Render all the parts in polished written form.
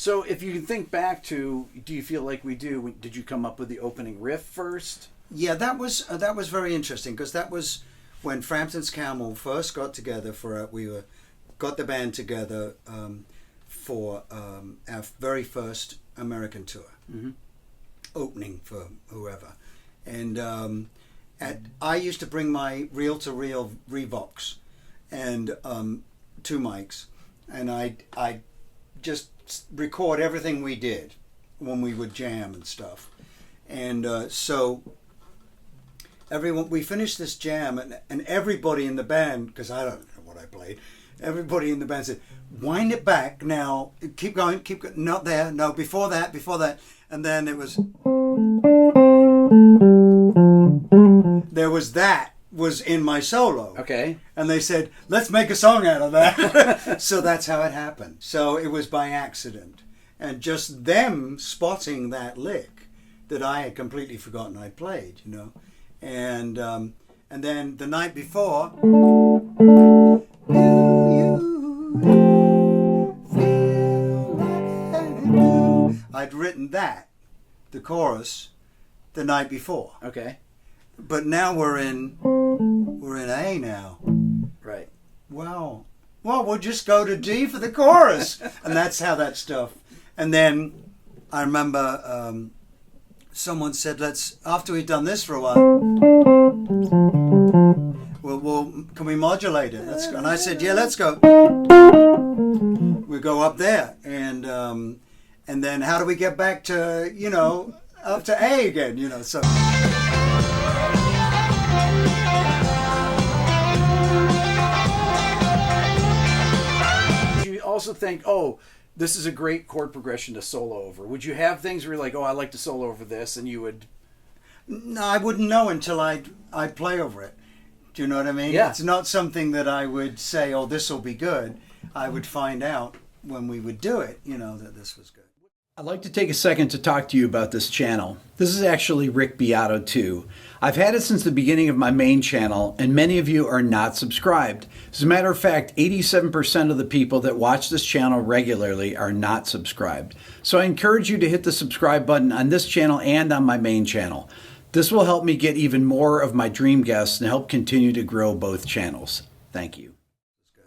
So if you can think back to, do you feel like we do? Did you come up with the opening riff first? Yeah, that was very interesting, because that was when Frampton's Camel first got together got the band together for our very first American tour, opening for whoever, and I used to bring my reel-to-reel Revox and 2 mics, and I just record everything we did when we would jam and stuff, and so we finished this jam, and everybody in the band, because I don't know what I played, everybody in the band said, wind it back now, keep going, not there, no, before that, and then it was, there was in my solo. Okay. And they said, let's make a song out of that. So that's how it happened. So it was by accident, and just them spotting that lick that I had completely forgotten I played, and then the night before, I'd written the chorus, the night before. Okay. But now we're in A now. Right. Wow. Well, we'll just go to D for the chorus, and that's how that stuff. And then I remember someone said, after we've done this for a while, can we modulate it? Let's go. And I said, yeah, let's go. We go up there, and then how do we get back to, up to A again, so. You also think, oh, this is a great chord progression to solo over. Would you have things where you're like, oh, I like to solo over this, and you would? No, I wouldn't know until I'd play over it. Do you know what I mean? Yeah. It's not something that I would say, oh, this will be good. I would find out when we would do it, that this was good. I'd like to take a second to talk to you about this channel. This is actually Rick Beato 2. I've had it since the beginning of my main channel, and many of you are not subscribed. As a matter of fact, 87% of the people that watch this channel regularly are not subscribed. So I encourage you to hit the subscribe button on this channel and on my main channel. This will help me get even more of my dream guests and help continue to grow both channels. Thank you.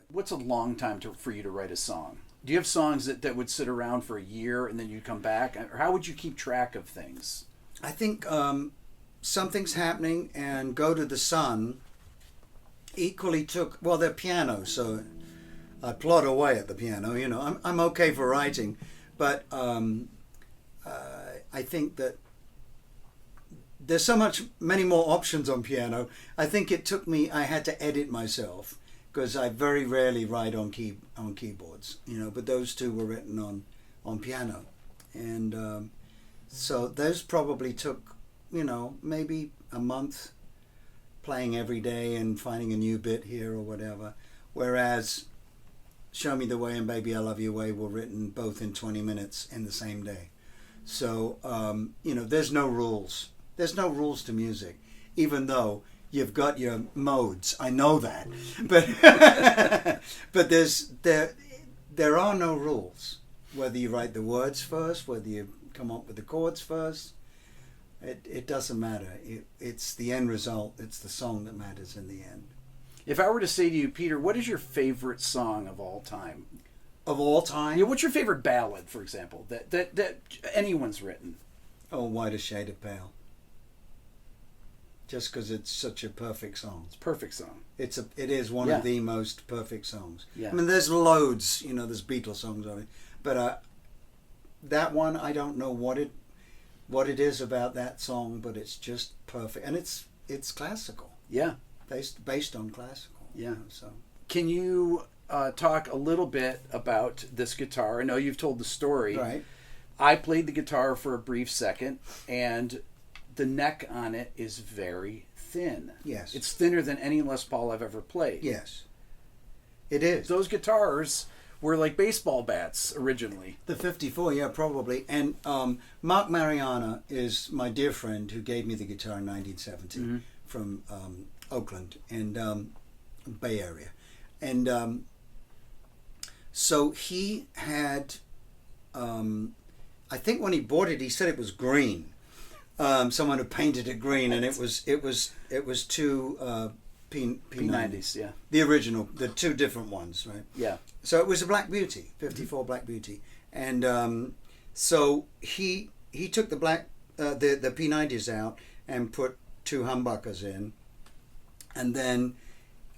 What's a long time for you to write a song? Do you have songs that would sit around for a year and then you'd come back? Or how would you keep track of things? I think Something's Happening and Go to the Sun equally took, well, they're piano, so I plod away at the piano, I'm okay for writing, but I think that there's many more options on piano. I think it took me, I had to edit myself, because I very rarely write on keyboards, but those two were written on piano, and so those probably took, maybe a month, playing every day and finding a new bit here or whatever, whereas Show Me the Way and Baby I Love Your Way were written both in 20 minutes in the same day. So there's no rules. There's no rules to music, even though you've got your modes. I know that, but there are no rules. Whether you write the words first, whether you come up with the chords first, it doesn't matter. It's the end result. It's the song that matters in the end. If I were to say to you, Peter, what is your favorite song of all time? Of all time? Yeah. What's your favorite ballad, for example, that anyone's written? Oh, Whiter Shade of Pale. Just because it's such a perfect song. It's a perfect song. It is one of the most perfect songs. Yeah. I mean, there's loads, there's Beatles songs on it, but that one, I don't know what it is about that song, but it's just perfect, and it's classical. Yeah. Based on classical. Yeah. So can you talk a little bit about this guitar? I know you've told the story. Right. I played the guitar for a brief second, and the neck on it is very thin. Yes. It's thinner than any Les Paul I've ever played. Yes. It is. Those guitars were like baseball bats originally. The 54, yeah, probably. And Mark Mariana is my dear friend who gave me the guitar in 1970 from Oakland and Bay Area. And so he had I think when he bought it, he said it was green. Someone had painted it green, and it was two P90s, yeah. The original, the two different ones, right? Yeah. So it was a Black Beauty, 54 Black Beauty, and so he took the the P90s out and put two humbuckers in, and then,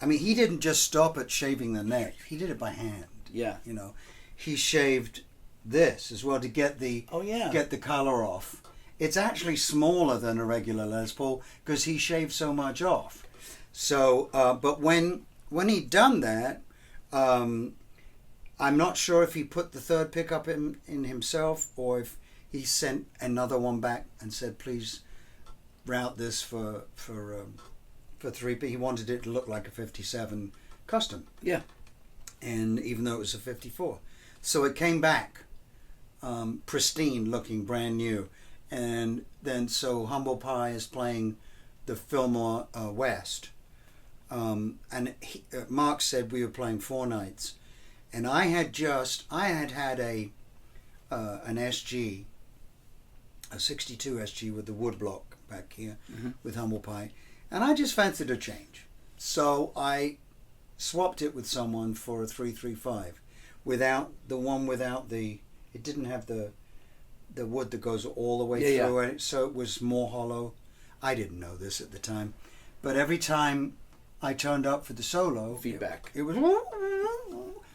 I mean, he didn't just stop at shaving the neck; he did it by hand. Yeah. You know, he shaved this as well to get the get the color off. It's actually smaller than a regular Les Paul because he shaved so much off. So, but when he'd done that, I'm not sure if he put the third pickup in himself or if he sent another one back and said, please route this for 3P. He wanted it to look like a 57 custom. Yeah. And even though it was a 54. So it came back pristine looking, brand new. And then so Humble Pie is playing the Fillmore West. And Mark said we were playing 4 nights. And I had had an SG, a 62 SG with the woodblock back here with Humble Pie. And I just fancied a change. So I swapped it with someone for a 335 without it didn't have the wood that goes all the way through it, so it was more hollow. I didn't know this at the time, but every time I turned up for the solo, feedback, it was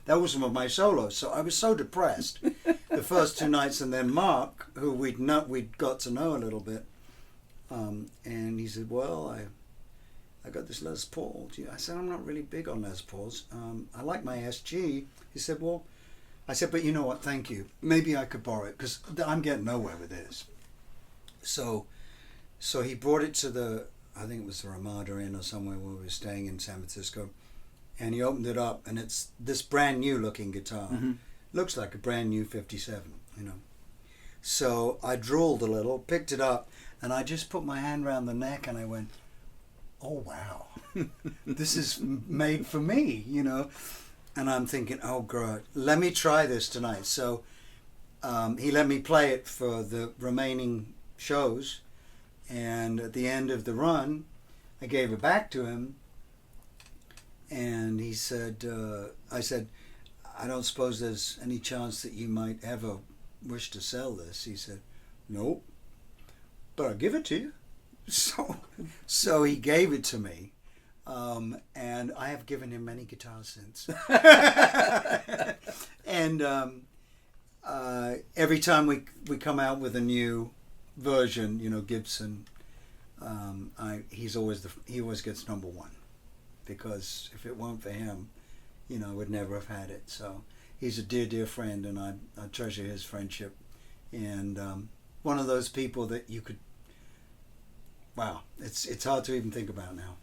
that was one of my solos. So I was so depressed the first 2 nights, and then Mark, who we'd got to know a little bit, and he said, "Well, I got this Les Paul." I said, "I'm not really big on Les Pauls. I like my SG." He said, "Well," I said, "but you know what? Thank you. Maybe I could borrow it because I'm getting nowhere with this." So he brought it to I think it was the Ramada Inn or somewhere where we were staying in San Francisco, and he opened it up, and it's this brand new looking guitar. Looks like a brand new 57, you know. So I drooled a little, picked it up, and I just put my hand around the neck, and I went, "Oh wow, this is made for me," you know. And I'm thinking, "Oh God, let me try this tonight." So he let me play it for the remaining shows, and at the end of the run, I gave it back to him, and he said, "I said, I don't suppose there's any chance that you might ever wish to sell this?" He said, "Nope, but I'll give it to you." So he gave it to me. And I have given him many guitars since. And every time we come out with a new version, you know, Gibson, he always gets number 1, because if it weren't for him, you know, I would never have had it. So he's a dear friend, and I treasure his friendship. And one of those people that you could, wow, it's hard to even think about now.